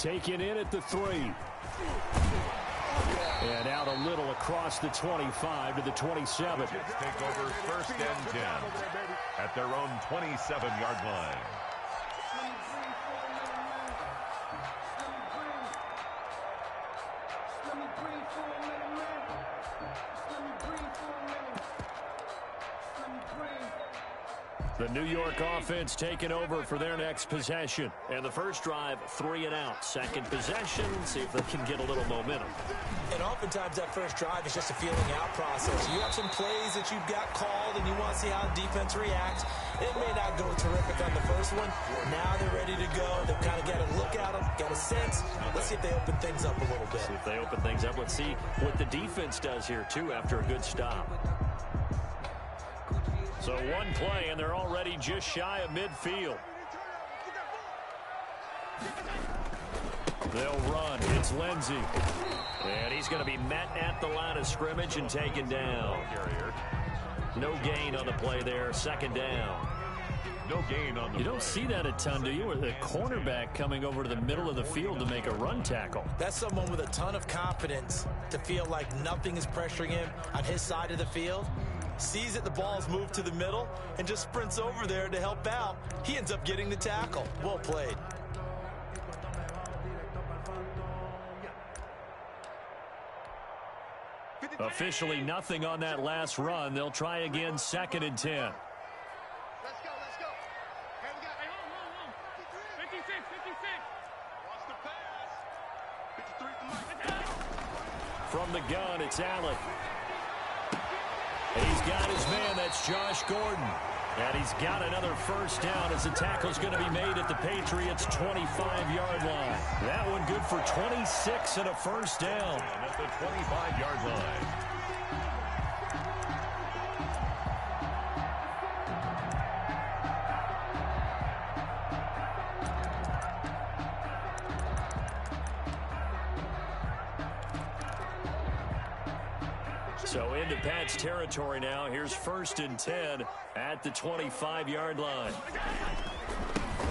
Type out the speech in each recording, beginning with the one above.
Taken in at the 3. And out a little across the 25 to the 27. Jets take over 1st and 10 at their own 27-yard line. The New York offense taking over for their next possession. And the first drive, 3 and out. Second possession, see if they can get a little momentum. And oftentimes that first drive is just a feeling out process. You have some plays that you've got called and you want to see how the defense reacts. It may not go terrific on the first one. Now they're ready to go. They've kind of got to look at them, got a sense. Let's see if they open things up a little bit. See if they open things up. Let's see what the defense does here, too, after a good stop. So one play, and they're already just shy of midfield. They'll run. It's Lindsey. And he's going to be met at the line of scrimmage and taken down. No gain on the play there. Second down. No gain on the You don't see that a ton, do you? With a cornerback coming over to the middle of the field to make a run tackle. That's someone with a ton of confidence to feel like nothing is pressuring him on his side of the field. Sees that the ball's moved to the middle and just sprints over there to help out. He ends up getting the tackle. Well played. Officially nothing on that last run. They'll try again, 2nd and 10. Let's go, let's go. Hey, we got, home. 56, 56. Watch the pass. 53 From the gun, it's Allen. He's got his man. That's Josh Gordon. And he's got another first down as the tackle's going to be made at the Patriots' 25-yard line. That one good for 26 and a first down. And at the 25-yard line. So into Pat's territory now. Here's 1st and 10 at the 25-yard line.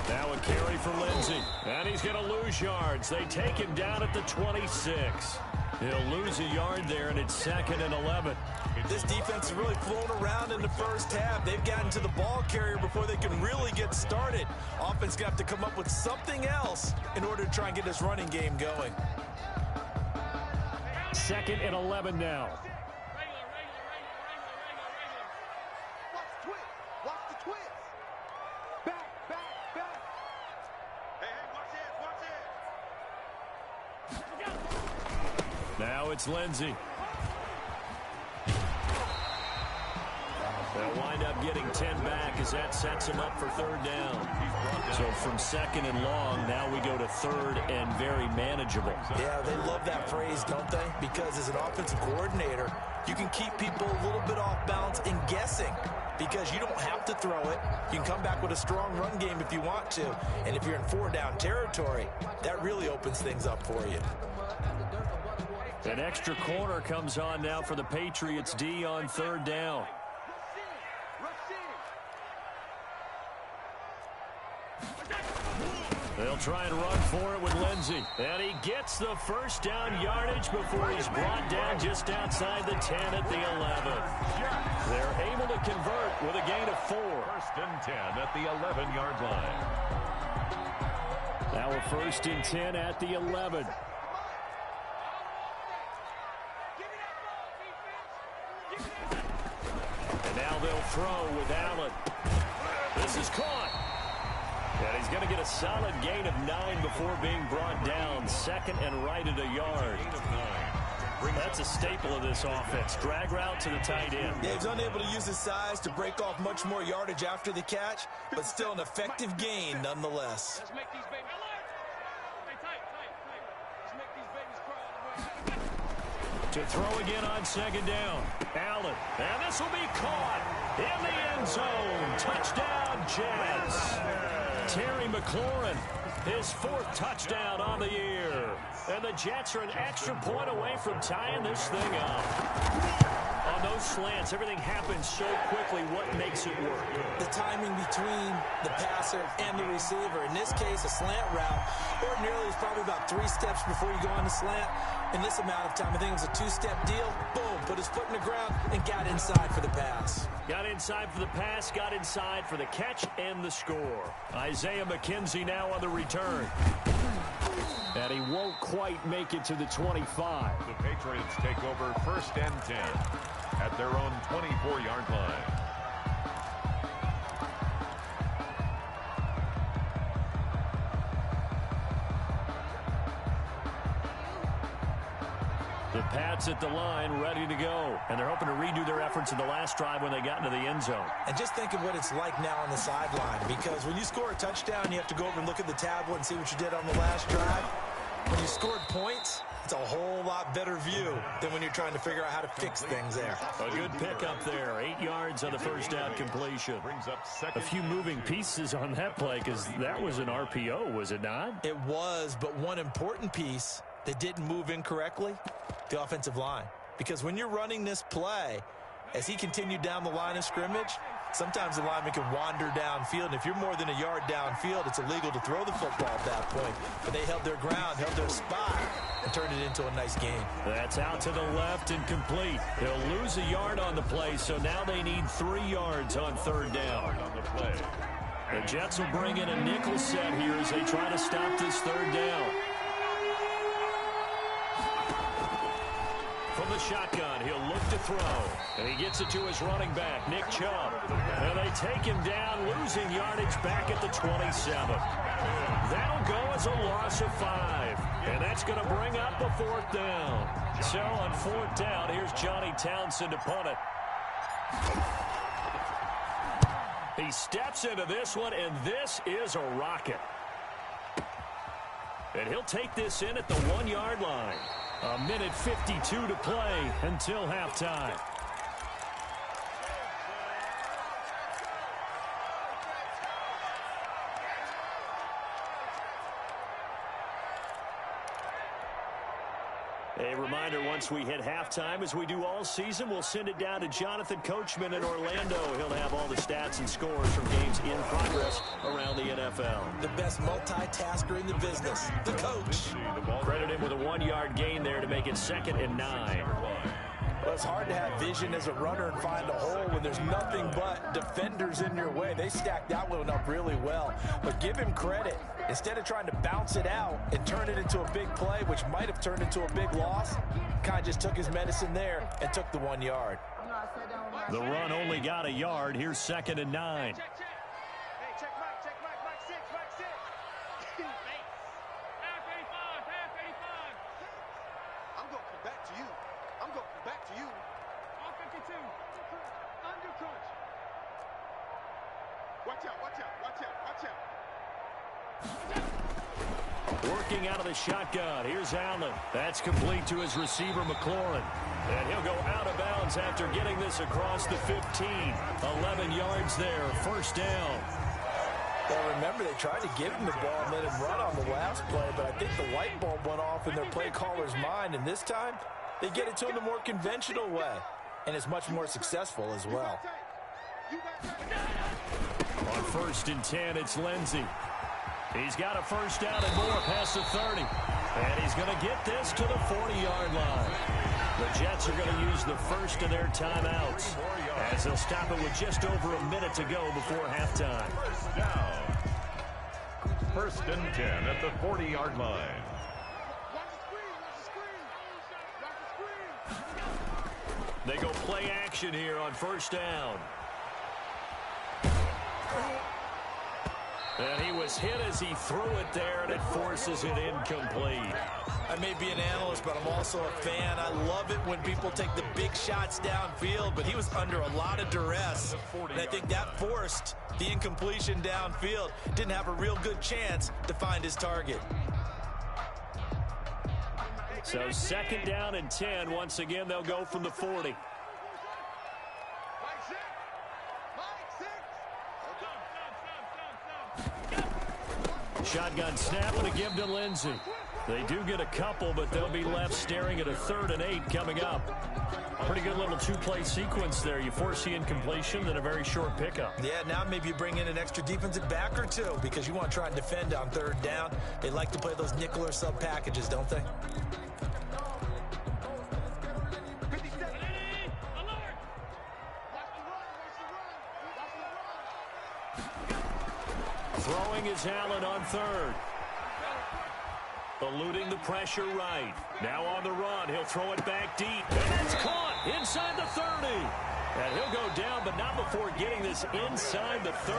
Now a carry for Lindsey. And he's going to lose yards. They take him down at the 26. He'll lose a yard there, and it's 2nd and 11. This defense has really flown around in the first half. They've gotten to the ball carrier before they can really get started. Offense going to have to come up with something else in order to try and get this running game going. 2nd and 11 now. Now it's Lindsey. They'll wind up getting 10 back as that sets him up for 3rd down. So from 2nd and long, now we go to 3rd and very manageable. Yeah, they love that phrase, don't they? Because as an offensive coordinator, you can keep people a little bit off balance and guessing because you don't have to throw it. You can come back with a strong run game if you want to. And if you're in 4-down territory, that really opens things up for you. An extra corner comes on now for the Patriots D on 3rd down. They'll try and run for it with Lindsey. And he gets the first down yardage before he's brought down just outside the 10 at the 11. They're able to convert with a gain of 4. 1st and 10 at the 11-yard line. Now a 1st and 10 at the 11. And now they'll throw with Allen. This is caught. And he's going to get a solid gain of 9 before being brought down. 2nd and right at a yard. That's a staple of this offense. Drag route to the tight end. Yeah, he's unable to use his size to break off much more yardage after the catch, but still an effective gain nonetheless. Let's make these babies tight. To throw again on 2nd down. Allen. And this will be caught in the end zone. Touchdown, Jets. Terry McLaurin, his 4th touchdown on the year. And the Jets are an extra point away from tying this thing up. A on those slants, everything happens so quickly. What makes it work? The timing between the passer and the receiver. In this case, a slant route ordinarily is probably about 3 steps before you go on the slant. In this amount of time, I think it was a 2-step deal. Boom, put his foot in the ground and got inside for the pass. Got inside for the pass, got inside for the catch and the score. Isaiah McKenzie now on the return. And he won't quite make it to the 25. The Patriots take over 1st and 10 at their own 24-yard line. The Pats at the line, ready to go. And they're hoping to redo their efforts in the last drive when they got into the end zone. And just think of what it's like now on the sideline. Because when you score a touchdown, you have to go over and look at the tablet and see what you did on the last drive. When you scored points, it's a whole lot better view than when you're trying to figure out how to fix things there. A good pickup there. 8 yards on the first down completion. A few moving pieces on that play because that was an RPO, was it not? It was, but one important piece that didn't move incorrectly, the offensive line. Because when you're running this play, as he continued down the line of scrimmage, sometimes the lineman can wander downfield, and if you're more than a yard downfield, it's illegal to throw the football at that point. But they held their ground, held their spot, and turned it into a nice game. That's out to the left and complete. They'll lose a yard on the play, so now they need 3 yards on 3rd down. The Jets will bring in a nickel set here as they try to stop this 3rd down. From the shotgun, he'll look to throw. And he gets it to his running back, Nick Chubb. And they take him down, losing yardage back at the 27. That'll go as a loss of 5. And that's going to bring up a 4th down. So on 4th down, here's Johnny Townsend to punt it. He steps into this one, and this is a rocket. And he'll take this in at the 1-yard line. 1:52 to play until halftime. A reminder, once we hit halftime, as we do all season, we'll send it down to Jonathan Coachman in Orlando. He'll have all the stats and scores from games in progress around the NFL. The best multitasker in the business, the coach. Credit him with a 1-yard gain there to make it 2nd and 9. Well, it's hard to have vision as a runner and find a hole when there's nothing but defenders in your way. They stacked that one up really well. But give him credit. Instead of trying to bounce it out and turn it into a big play, which might have turned into a big loss, kind of just took his medicine there and took the 1 yard. The run only got a yard. Here's 2nd and 9. Working out of the shotgun. Here's Allen. That's complete to his receiver, McLaurin. And he'll go out of bounds after getting this across the 15. 11 yards there. 1st down. Well, remember, they tried to give him the ball and let him run on the last play, but I think the light bulb went off in their play caller's mind, and this time they get it to him the more conventional way, and it's much more successful as well. On 1st and 10, it's Lindsey. He's got a 1st down and more past the 30. And he's going to get this to the 40-yard line. The Jets are going to use the first of their timeouts as they'll stop it with just over a minute to go before halftime. 1st and 10 at the 40-yard line. They go play action here on 1st down. And he was hit as he threw it there, and it forces it incomplete. I may be an analyst, but I'm also a fan. I love it when people take the big shots downfield, but he was under a lot of duress. And I think that forced the incompletion downfield. Didn't have a real good chance to find his target. So 2nd down and 10. Once again, they'll go from the 40. Shotgun snap and a give to Lindsey. They do get a couple, but they'll be left staring at a 3rd and 8 coming up. Pretty good little two-play sequence there. You force the incompletion, then a very short pickup. Yeah, now maybe you bring in an extra defensive back or two because you want to try and defend on 3rd down. They like to play those nickel or sub packages, don't they? Throwing is Allen on 3rd. Eluding the pressure right. Now on the run. He'll throw it back deep. And it's caught inside the 30. And he'll go down, but not before getting this inside the 30.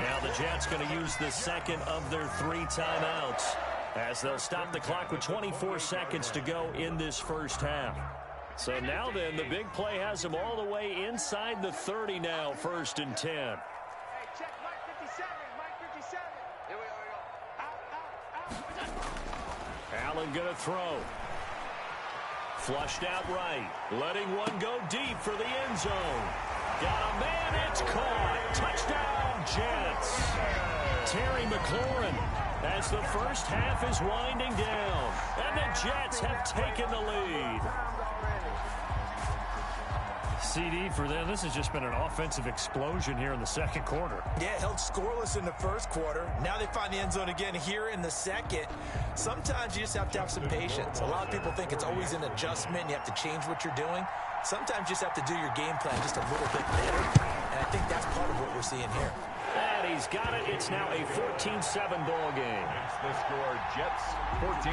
Now the Jets going to use the second of their 3 timeouts as they'll stop the clock with 24 seconds to go in this first half. So now then, the big play has them all the way inside the 30 now, 1st and 10. Hey, check Mike 57. Mike 57. Here we go. Out. Allen going to throw. Flushed out right. Letting one go deep for the end zone. Got a man. It's caught. Touchdown, Jets. Terry McLaurin as the first half is winding down. And the Jets have taken the lead. CD for them. This has just been an offensive explosion here in the second quarter. Yeah, held scoreless in the first quarter. Now they find the end zone again here in the second. Sometimes you just have to have some patience. A lot of people think it's always an adjustment. You have to change what you're doing. Sometimes you just have to do your game plan just a little bit better. And I think that's part of what we're seeing here. And he's got it. It's now a 14-7 ball game. It's the score, Jets 14,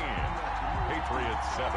Patriots 7.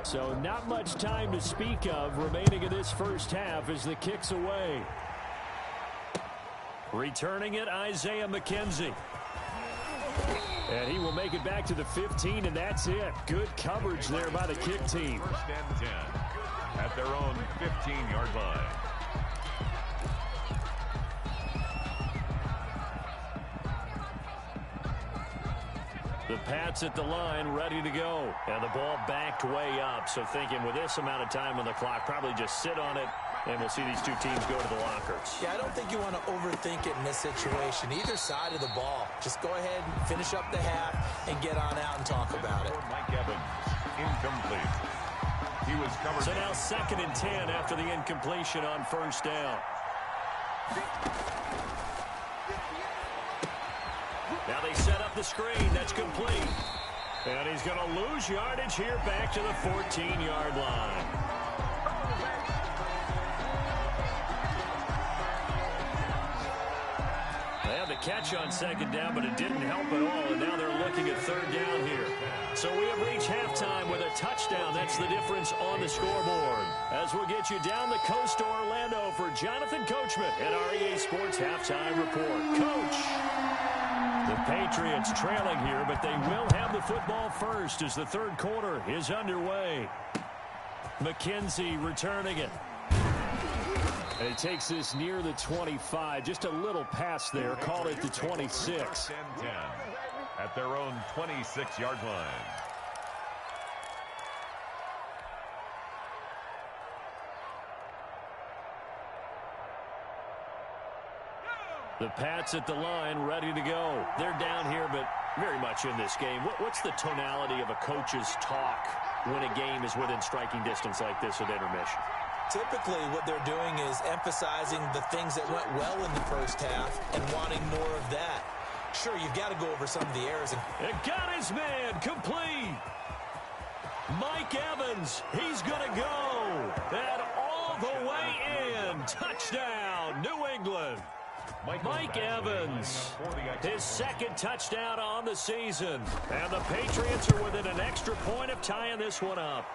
So not much time to speak of remaining in this first half as the kick's away. Returning it, Isaiah McKenzie. And he will make it back to the 15, and that's it. Good coverage there by the kick team. 1st and 10 at their own 15-yard line. The Pats at the line, ready to go. And the ball backed way up. So thinking with this amount of time on the clock, probably just sit on it And we'll see these two teams go to the lockers. Yeah, I don't think you want to overthink it in this situation. Either side of the ball. Just go ahead and finish up the half and get on out and talk about it. Mike Evans, incomplete. He was covered. So now 2nd and 10 after the incompletion on first down. Now they set up the screen. That's complete. And he's going to lose yardage here back to the 14-yard line. They had the catch on 2nd down, but it didn't help at all, and now they're looking at 3rd down here. So we have reached halftime with a touchdown. That's the difference on the scoreboard. As we'll get you down the coast to Orlando for Jonathan Coachman at our EA Sports Halftime Report. Coach! The Patriots trailing here, but they will have the football first as the 3rd quarter is underway. McKenzie returning it. And he takes this near the 25. Just a little pass there. Call it the 26. 10 at their own 26-yard line. The Pats at the line, ready to go. They're down here, but very much in this game. What's the tonality of a coach's talk when a game is within striking distance like this at intermission? Typically, what they're doing is emphasizing the things that went well in the first half and wanting more of that. Sure, you've got to go over some of the errors. It got his man complete. Mike Evans, he's going to go. And all the way in. Touchdown, New England. Mike Evans, his 2nd touchdown on the season. And the Patriots are within an extra point of tying this one up.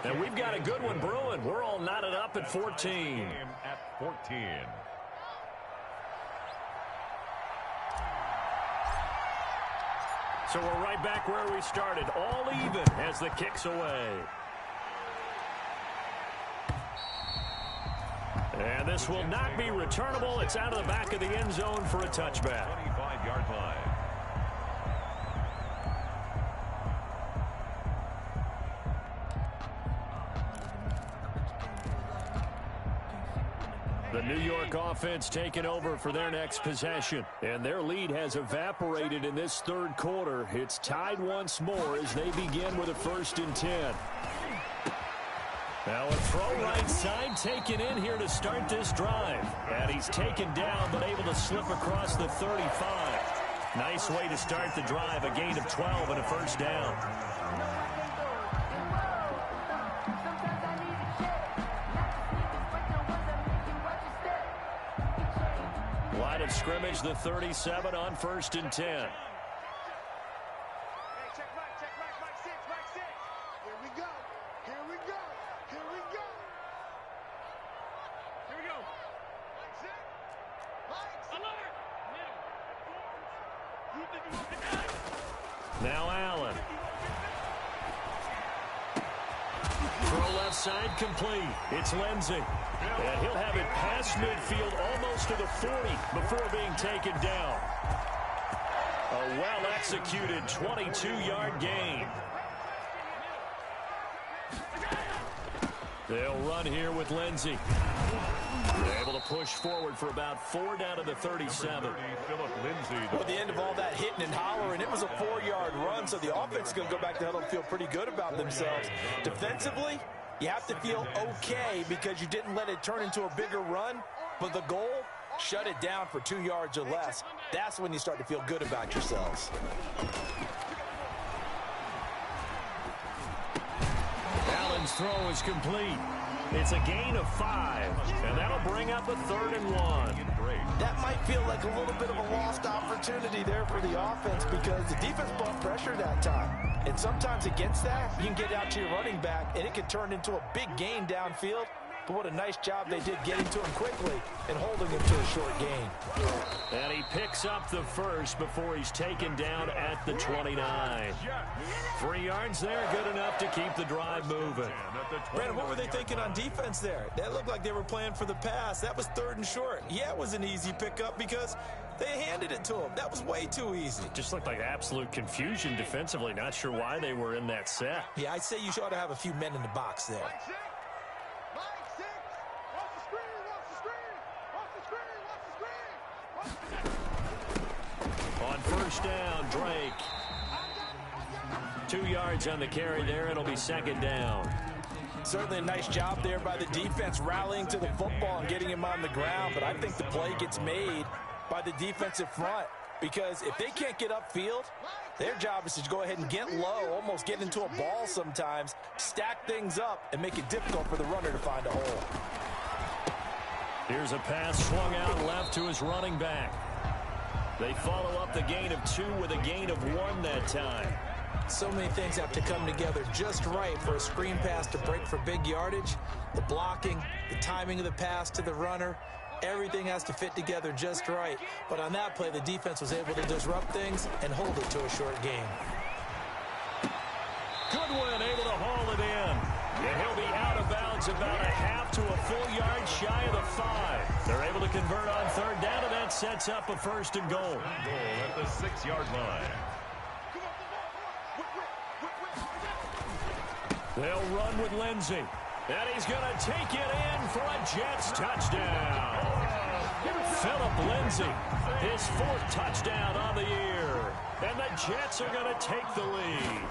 And we've got a good one brewing. We're all knotted up at 14. At 14. So we're right back where we started. All even as the kick's away. And this will not be returnable. It's out of the back of the end zone for a touchback. 25-yard line. The New York offense taking over for their next possession. And their lead has evaporated in this 3rd quarter. It's tied once more as they begin with a 1st and 10. Now a throw right side taken in here to start this drive. And he's taken down but able to slip across the 35. Nice way to start the drive. A gain of 12 and a 1st down. Line of scrimmage, the 37 on 1st and 10. Now Allen. Throw left side complete. It's Lindsey. And he'll have it past midfield almost to the 40 before being taken down. A well-executed 22-yard gain. They'll run here with Lindsey. They're able to push forward for about 4 down to the 37. Well, at the end of all that hitting and hollering, it was a 4-yard run, so the offense is going to go back to huddle and feel pretty good about themselves. Defensively, you have to feel okay because you didn't let it turn into a bigger run, but the goal, shut it down for 2 yards or less. That's when you start to feel good about yourselves. Allen's throw is complete. It's a gain of 5, and that'll bring up a 3rd and 1. That might feel like a little bit of a lost opportunity there for the offense because the defense brought pressure that time. And sometimes against that, you can get out to your running back, and it can turn into a big gain downfield. But what a nice job they did getting to him quickly and holding him to a short gain. And he picks up the 1st before he's taken down at the 29. 3 yards there, good enough to keep the drive moving. Brandon, what were they thinking on defense there? That looked like they were playing for the pass. That was 3rd and short. Yeah, it was an easy pickup because they handed it to him. That was way too easy. Just looked like absolute confusion defensively. Not sure why they were in that set. Yeah, I'd say you ought to have a few men in the box there. On first down, Drake. 2 yards on the carry there. It'll be second down. Certainly a nice job there by the defense rallying to the football and getting him on the ground. But I think the play gets made by the defensive front, because if they can't get upfield, their job is to go ahead and get low, almost get into a ball sometimes, stack things up, and make it difficult for the runner to find a hole. Here's a pass swung out left to his running back. They follow up the gain of 2 with a gain of 1 that time. So many things have to come together just right for a screen pass to break for big yardage. The blocking, the timing of the pass to the runner, everything has to fit together just right. But on that play, the defense was able to disrupt things and hold it to a short gain. Goodwin able to haul it in. And he'll be out of bounds about a half to a full yard shy of the 5. They're able to convert on third down, and that sets up a first and goal. Goal at the 6-yard line. They'll run with Lindsey. And he's going to take it in for a Jets touchdown. Phillip Lindsay, his 4th touchdown on the year. And the Jets are going to take the lead.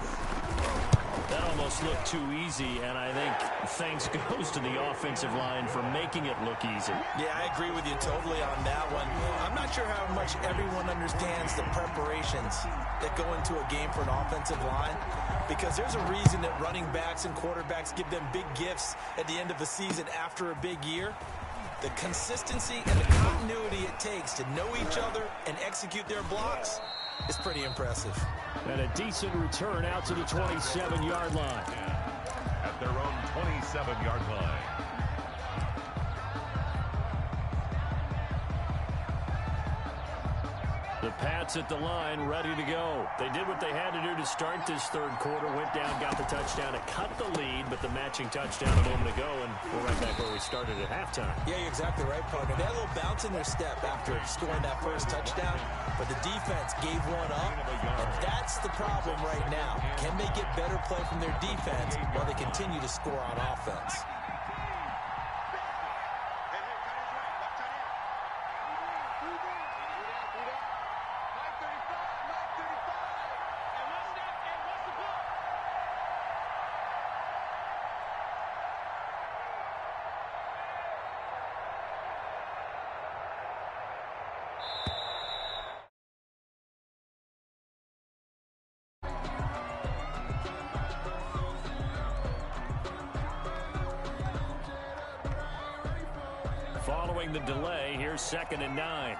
That almost looked too easy, and I think thanks goes to the offensive line for making it look easy. Yeah, I agree with you totally on that one. I'm not sure how much everyone understands the preparations that go into a game for an offensive line, because there's a reason that running backs and quarterbacks give them big gifts at the end of the season after a big year. The consistency and the continuity it takes to know each other and execute their blocks is pretty impressive. And a decent return out to the 27-yard line. At their own 27-yard line. The Pats at the line, ready to go. They did what they had to do to start this third quarter. Went down, got the touchdown to cut the lead, but the matching touchdown a moment ago, and we're right back where we started at halftime. Yeah, you're exactly right, partner. They had a little bounce in their step after scoring that first touchdown, but the defense gave one up, and that's the problem right now. Can they get better play from their defense while they continue to score on offense? Following the delay, here's 2nd and 9.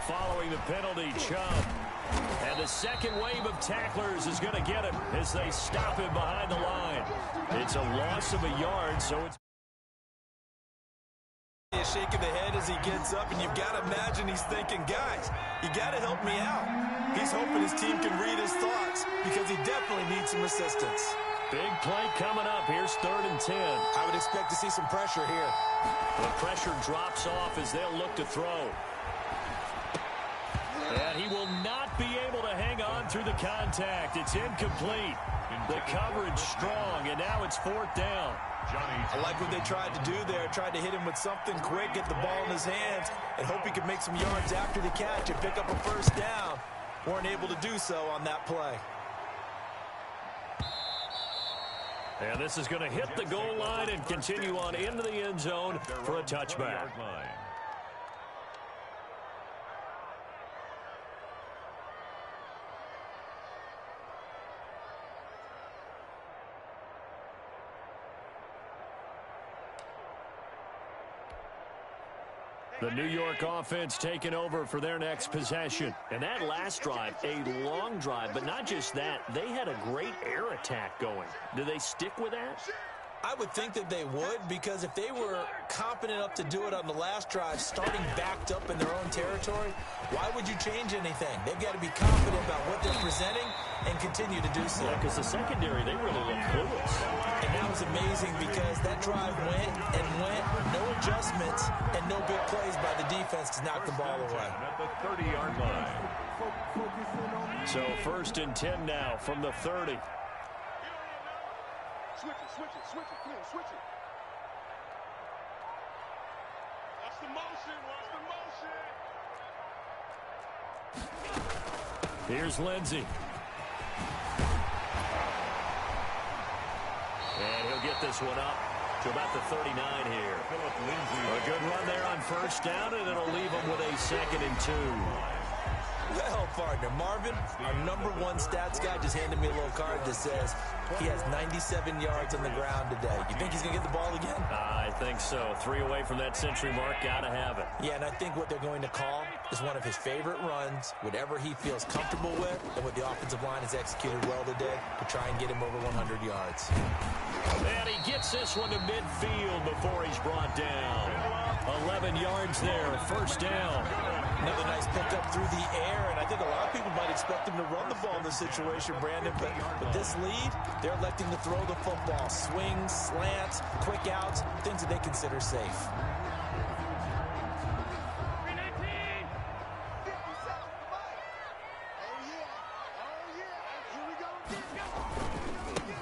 Following the penalty, Chubb. And the second wave of tacklers is going to get him as they stop him behind the line. It's a loss of a yard, so it's shaking the head as he gets up, and you've got to imagine he's thinking, guys, you got to help me out. He's hoping his team can read his thoughts because he definitely needs some assistance. Big play coming up. Here's 3rd and 10. I would expect to see some pressure here. The pressure drops off as they'll look to throw. And he will not be able to hang on through the contact. It's incomplete. The coverage strong, and now it's 4th down. I like what they tried to do there. Tried to hit him with something quick, get the ball in his hands, and hope he could make some yards after the catch and pick up a first down. Weren't able to do so on that play. And this is going to hit the goal line and continue on into the end zone for a touchback. The New York offense taking over for their next possession. And that last drive, a long drive, but not just that. They had a great air attack going. Do they stick with that? I would think that they would, because if they were competent enough to do it on the last drive, starting backed up in their own territory, why would you change anything? They've got to be confident about what they're presenting and continue to do so. Yeah, because the secondary, they really look clueless. And that was amazing because that drive went and went, no adjustments, and no big plays by the defense to knock the ball away. At the 30-yard line. So 1st and 10 now from the 30. Switch it, come on, switch it. Here's Lindsey. And he'll get this one up to about the 39 here. A good run there on first down, and it'll leave him with a 2nd and 2. Well, partner, Marvin, our #1 stats guy just handed me a little card that says he has 97 yards on the ground today. You think he's going to get the ball again? I think so. 3 away from that century mark. Got to have it. Yeah, and I think what they're going to call is one of his favorite runs, whatever he feels comfortable with, and what the offensive line has executed well today to try and get him over 100 yards. And he gets this one to midfield before he's brought down. 11 yards there, first down. Another nice pickup through the air, and I think a lot of people might expect him to run the ball in this situation, Brandon, but with this lead, they're electing to throw the football. Swings, slants, quick outs, things that they consider safe.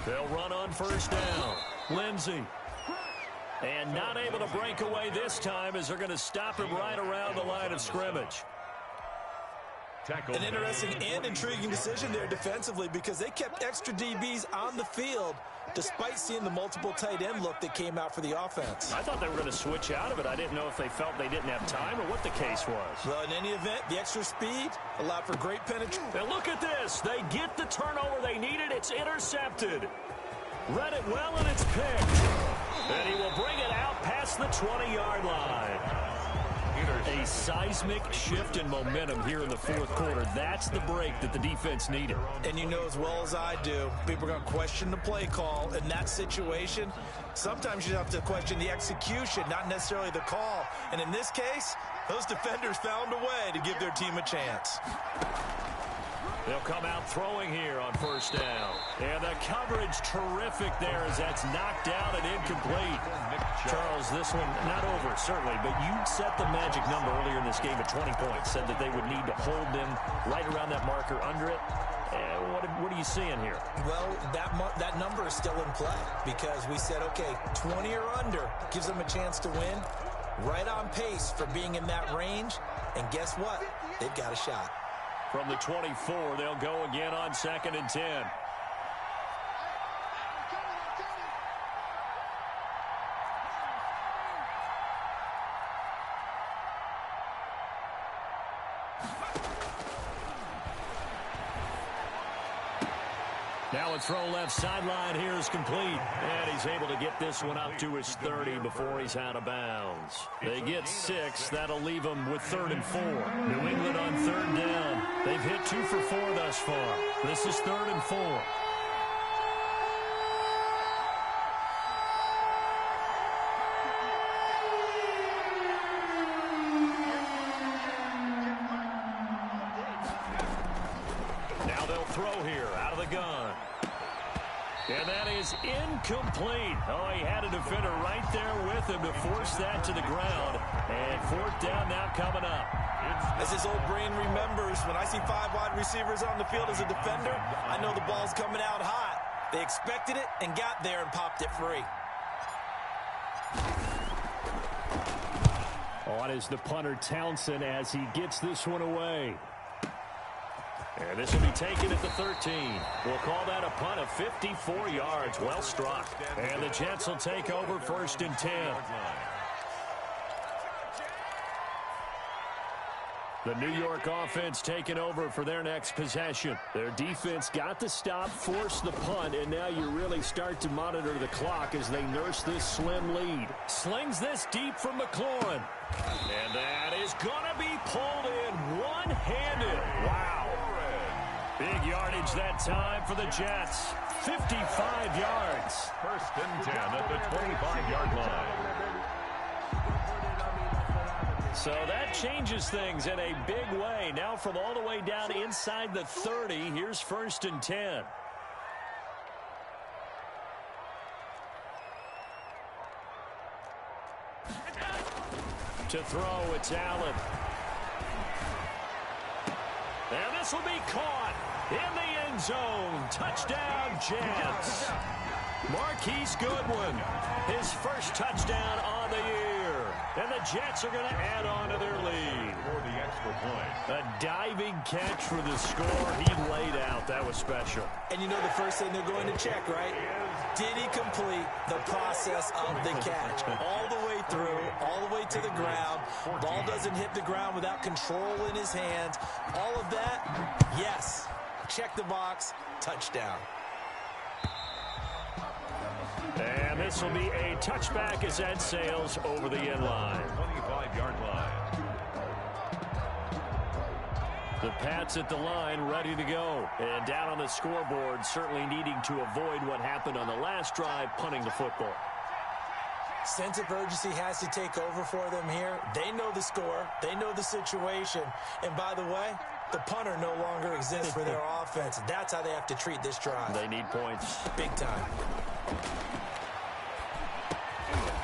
They'll run on first down. Lindsey. And not able to break away this time as they're going to stop him right around the line of scrimmage. An interesting and intriguing decision there defensively because they kept extra DBs on the field despite seeing the multiple tight end look that came out for the offense. I thought they were going to switch out of it. I didn't know if they felt they didn't have time or what the case was. Well, in any event, the extra speed allowed for great penetration. And look at this. They get the turnover they needed. It's intercepted. Read it well, and it's picked. And he will bring it out past the 20-yard line. A seismic shift in momentum here in the fourth quarter. That's the break that the defense needed. And you know as well as I do, people are going to question the play call. In that situation, sometimes you have to question the execution, not necessarily the call. And in this case, those defenders found a way to give their team a chance. They'll come out throwing here on first down. And the coverage terrific there as that's knocked down and incomplete. Charles, this one not over, certainly, but you set the magic number earlier in this game at 20 points. Said that they would need to hold them right around that marker under it. What are you seeing here? Well, that number is still in play because we said, okay, 20 or under gives them a chance to win. Right on pace for being in that range. And guess what? They've got a shot. From the 24, they'll go again on 2nd and 10. Now a throw left sideline here is complete. And he's able to get this one up to his 30 before he's out of bounds. They get 6. That'll leave them with 3rd and 4. New England on 3rd down. They've hit 2 for 4 thus far. This is 3rd and 4. Now they'll throw here out of the gun. And that is incomplete. Oh, he had a defender right there with him to force that to the ground. And 4th down now coming up. As his old brain remembers, when I see 5 wide receivers on the field as a defender, I know the ball's coming out hot. They expected it and got there and popped it free. On is the punter Townsend as he gets this one away. And this will be taken at the 13. We'll call that a punt of 54 yards. Well struck. And the Jets will take over 1st and 10. The New York offense taking over for their next possession. Their defense got the stop, forced the punt, and now you really start to monitor the clock as they nurse this slim lead. Slings this deep from McLaurin. And that is going to be pulled in one-handed. Wow. Big yardage that time for the Jets. 55 yards. 1st and 10 at the 25-yard line. So that changes things in a big way. Now from all the way down inside the 30, here's 1st and 10. To throw, it's Allen. And this will be caught in the end zone. Touchdown, Jets. Marquise Goodwin, his first touchdown on the year. And the Jets are going to add on to their lead. For the extra point. A diving catch for the score. He laid out. That was special. And you know the first thing they're going to check, right? Did he complete the process of the catch? All the way through, all the way to the ground. Ball doesn't hit the ground without control in his hands. All of that, yes. Check the box, touchdown. And this will be a touchback as Ed sails over the end line. 25-yard line. The Pats at the line, ready to go. And down on the scoreboard, certainly needing to avoid what happened on the last drive, punting the football. Sense of urgency has to take over for them here. They know the score. They know the situation. And by the way, the punter no longer exists for their offense. That's how they have to treat this drive. They need points. Big time.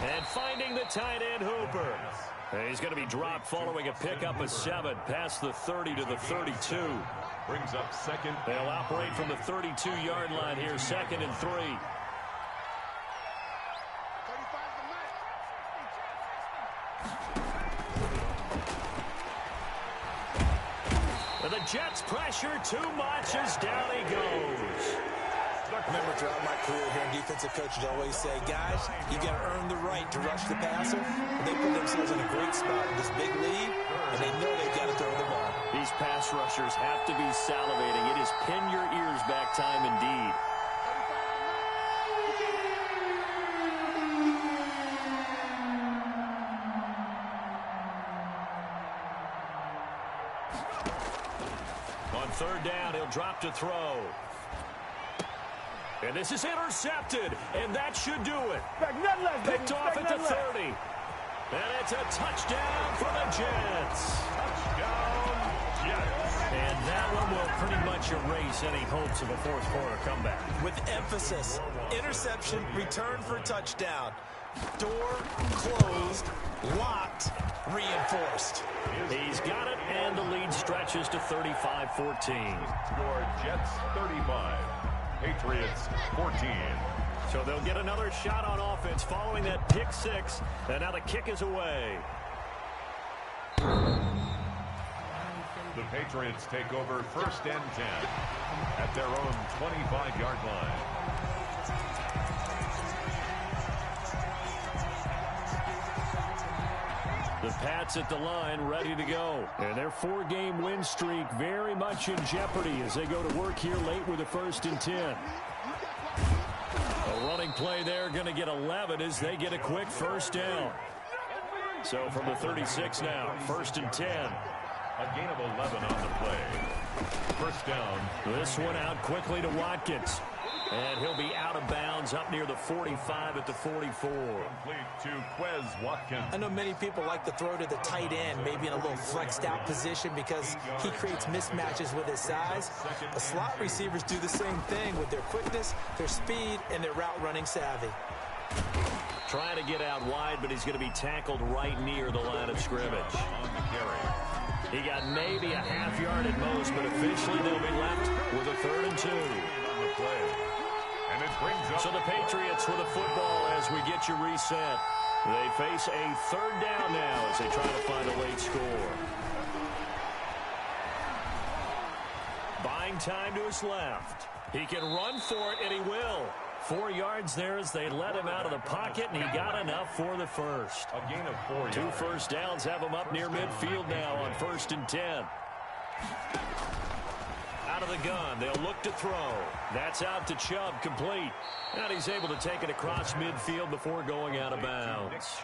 And finding the tight end, Hooper. And he's going to be dropped following a pickup of 7 past the 30 to the 32. Brings up second. They'll operate from the 32-yard line here, 2nd and 3. And the Jets pressure too much as down he goes. Remember, throughout my career here, defensive coaches always say, guys, you got to earn the right to rush the passer. They put themselves in a great spot with this big lead, and they know they've got to throw the ball. These pass rushers have to be salivating. It is pin your ears back time indeed. On 3rd down, he'll drop to throw. And this is intercepted, and that should do it. Picked off at the 30. And it's a touchdown for the Jets. Touchdown, Jets. And that one will pretty much erase any hopes of a fourth-quarter comeback. With emphasis, interception, return for touchdown. Door closed, locked, reinforced. He's got it, and the lead stretches to 35-14. Score Jets 35. Patriots 14. So they'll get another shot on offense following that pick 6. And now the kick is away. The Patriots take over 1st and 10 at their own 25-yard line. The Pats at the line, ready to go. And their 4-game win streak very much in jeopardy as they go to work here late with a 1st and 10. A running play there, going to get 11 as they get a quick 1st down. So from the 36 now, 1st and 10. A gain of 11 on the play. 1st down. This one out quickly to Watkins. And he'll be out of bounds up near the 45 at the 44. Complete to Quez Watkins. I know many people like to throw to the tight end, maybe in a little flexed out position because he creates mismatches with his size. The slot receivers do the same thing with their quickness, their speed, and their route running savvy. Trying to get out wide, but he's going to be tackled right near the line of scrimmage. On the carry. He got maybe a half yard at most, but officially they'll be left with a 3rd and 2. On the play. And it brings up. So the Patriots with the football as we get you reset. They face a 3rd down now as they try to find a late score. Buying time to his left. He can run for it, and he will. 4 yards there as they let him out of the pocket, and he got enough for the 1st. A gain of 4 yards. 2 first downs have him up near midfield now on 1st and 10. Out of the gun, they'll look to throw. That's out to Chubb, complete. And he's able to take it across midfield before going out of bounds.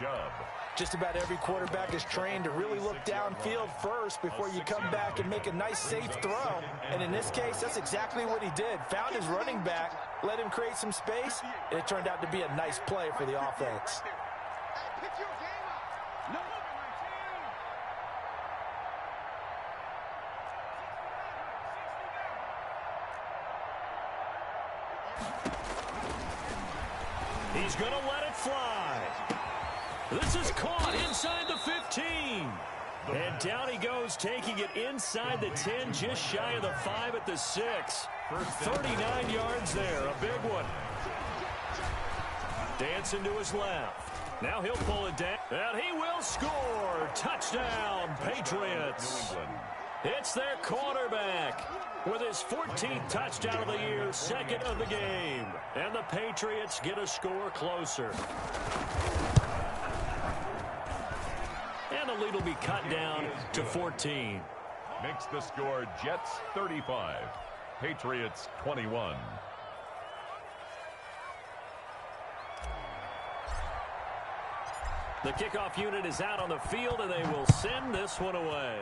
Just about every quarterback is trained to really look downfield first before you come back and make a nice, safe throw. And in this case, that's exactly what he did. Found his running back, let him create some space, and it turned out to be a nice play for the offense. He's going to let it fly. This is caught inside the 15. And down he goes, taking it inside the 10, just shy of the 5 at the 6. 39 yards there, a big one. Dancing to his left. Now he'll pull it down, and he will score. Touchdown, Patriots. It's their quarterback with his 14th touchdown of the year, second of the game. And the Patriots get a score closer. And the lead will be cut down to 14. Makes the score Jets 35, Patriots 21. The kickoff unit is out on the field, and they will send this one away.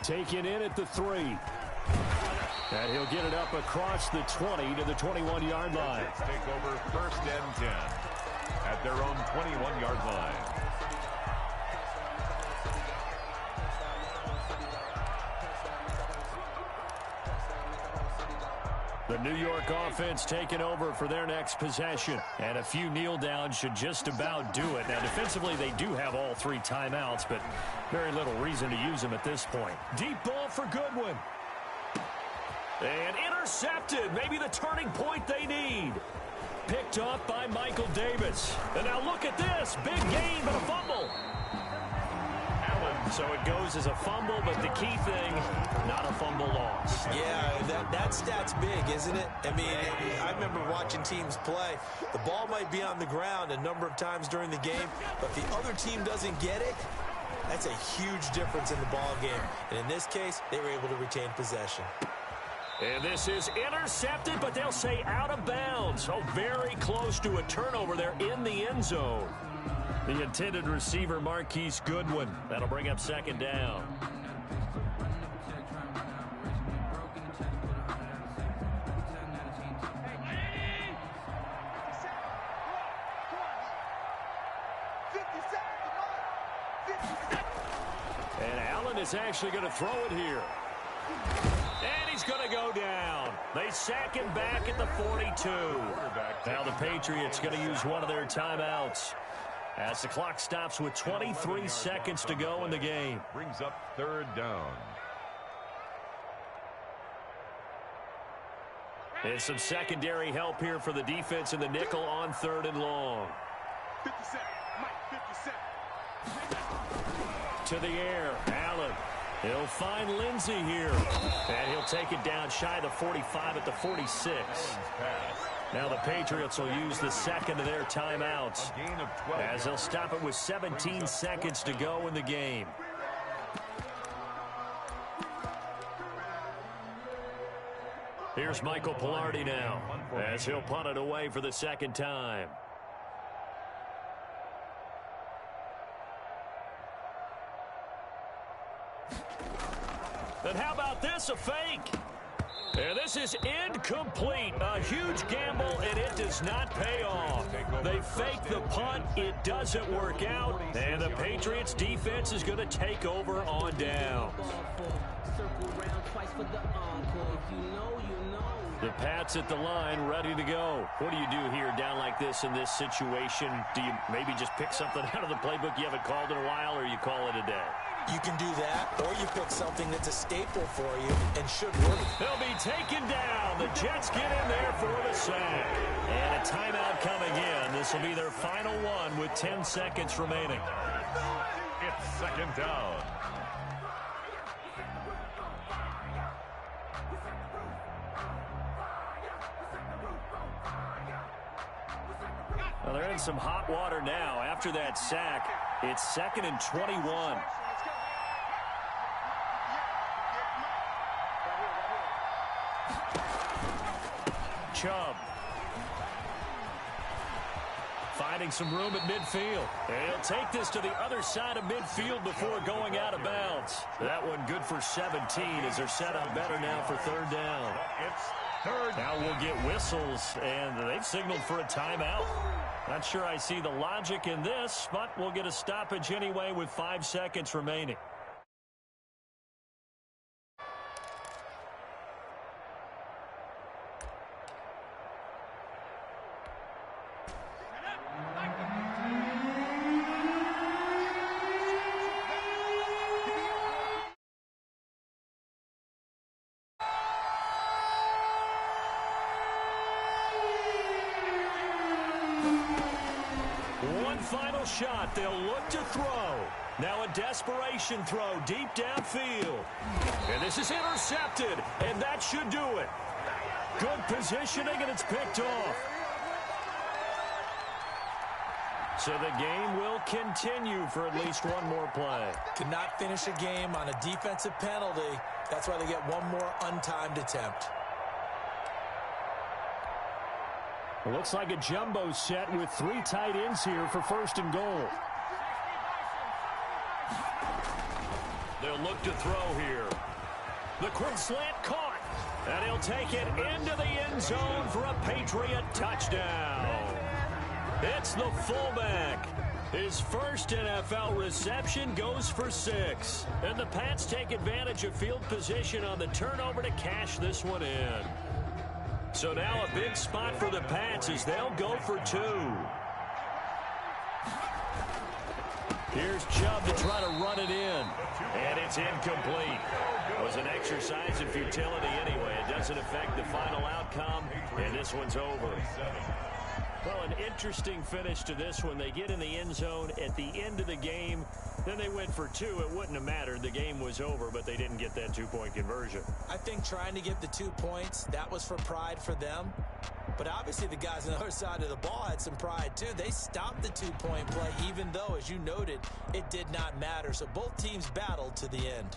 Taken in at the 3. And he'll get it up across the 20 to the 21-yard line. Jets take over first and 10 at their own 21-yard line. The New York offense taking over for their next possession. And a few kneel downs should just about do it. Now, defensively, they do have all 3 timeouts, but very little reason to use them at this point. Deep ball for Goodwin. And intercepted. Maybe the turning point they need. Picked off by Michael Davis. And now look at this. Big gain, but a fumble. So it goes as a fumble, but the key thing, not a fumble loss. Yeah, that stat's big, isn't it? I mean, I remember watching teams play. The ball might be on the ground a number of times during the game, but the other team doesn't get it. That's a huge difference in the ball game. And in this case, they were able to retain possession. And this is intercepted, but they'll say out of bounds. So very close to a turnover there in the end zone. The intended receiver, Marquise Goodwin. That'll bring up second down. And Allen is actually going to throw it here. And he's going to go down. They sack him back at the 42. Now the Patriots going to use one of their timeouts as the clock stops with 23 seconds to go in the game. Brings up third down. And some secondary help here for the defense in the nickel on 3rd and long. 57, Mike, 57. To the air, Allen. He'll find Lindsey here. And he'll take it down shy of the 45 at the 46. Now the Patriots will use the second of their timeouts as they'll stop it with 17 seconds to go in the game. Here's Michael Pilardi now as he'll punt it away for the second time. And how about this, a fake? And this is incomplete. A huge gamble, and it does not pay off. They fake the punt. It doesn't work out. And the Patriots defense is going to take over on downs. The Pats at the line, ready to go. What do you do here down like this in this situation? Do you maybe just pick something out of the playbook you haven't called in a while, or you call it a day? You can do that, or you pick something that's a staple for you and should work. They'll be taken down. The Jets get in there for the sack. And a timeout coming in. This will be their final one with 10 seconds remaining. It's second down. Well, they're in some hot water now. After that sack, it's 2nd and 21. Chubb finding some room at midfield. And he'll take this to the other side of midfield before going out of bounds. That one good for 17 as they're set up better now for 3rd down. It's third. Now we'll get whistles, and they've signaled for a timeout. Not sure I see the logic in this, but we'll get a stoppage anyway with 5 seconds remaining. final shot. They'll look to throw. Now a desperation throw deep downfield. And this is intercepted, and that should do it. Good positioning, and it's picked off. So the game will continue for at least one more play. Cannot finish a game on a defensive penalty. That's why they get one more untimed attempt. It looks like a jumbo set with 3 tight ends here for 1st and goal. They'll look to throw here. The quick slant caught. And he'll take it into the end zone for a Patriot touchdown. It's the fullback. His first NFL reception goes for 6. And the Pats take advantage of field position on the turnover to cash this one in. So now a big spot for the Pats as they'll go for 2. Here's Chubb to try to run it in. And it's incomplete. It was an exercise in futility anyway. It doesn't affect the final outcome, and this one's over. Well, an interesting finish to this one. They get in the end zone at the end of the game. Then they went for 2. It wouldn't have mattered. The game was over, but they didn't get that 2-point conversion. I think trying to get the 2 points, that was for pride for them. But obviously the guys on the other side of the ball had some pride too. They stopped the 2-point play even though, as you noted, it did not matter. So both teams battled to the end.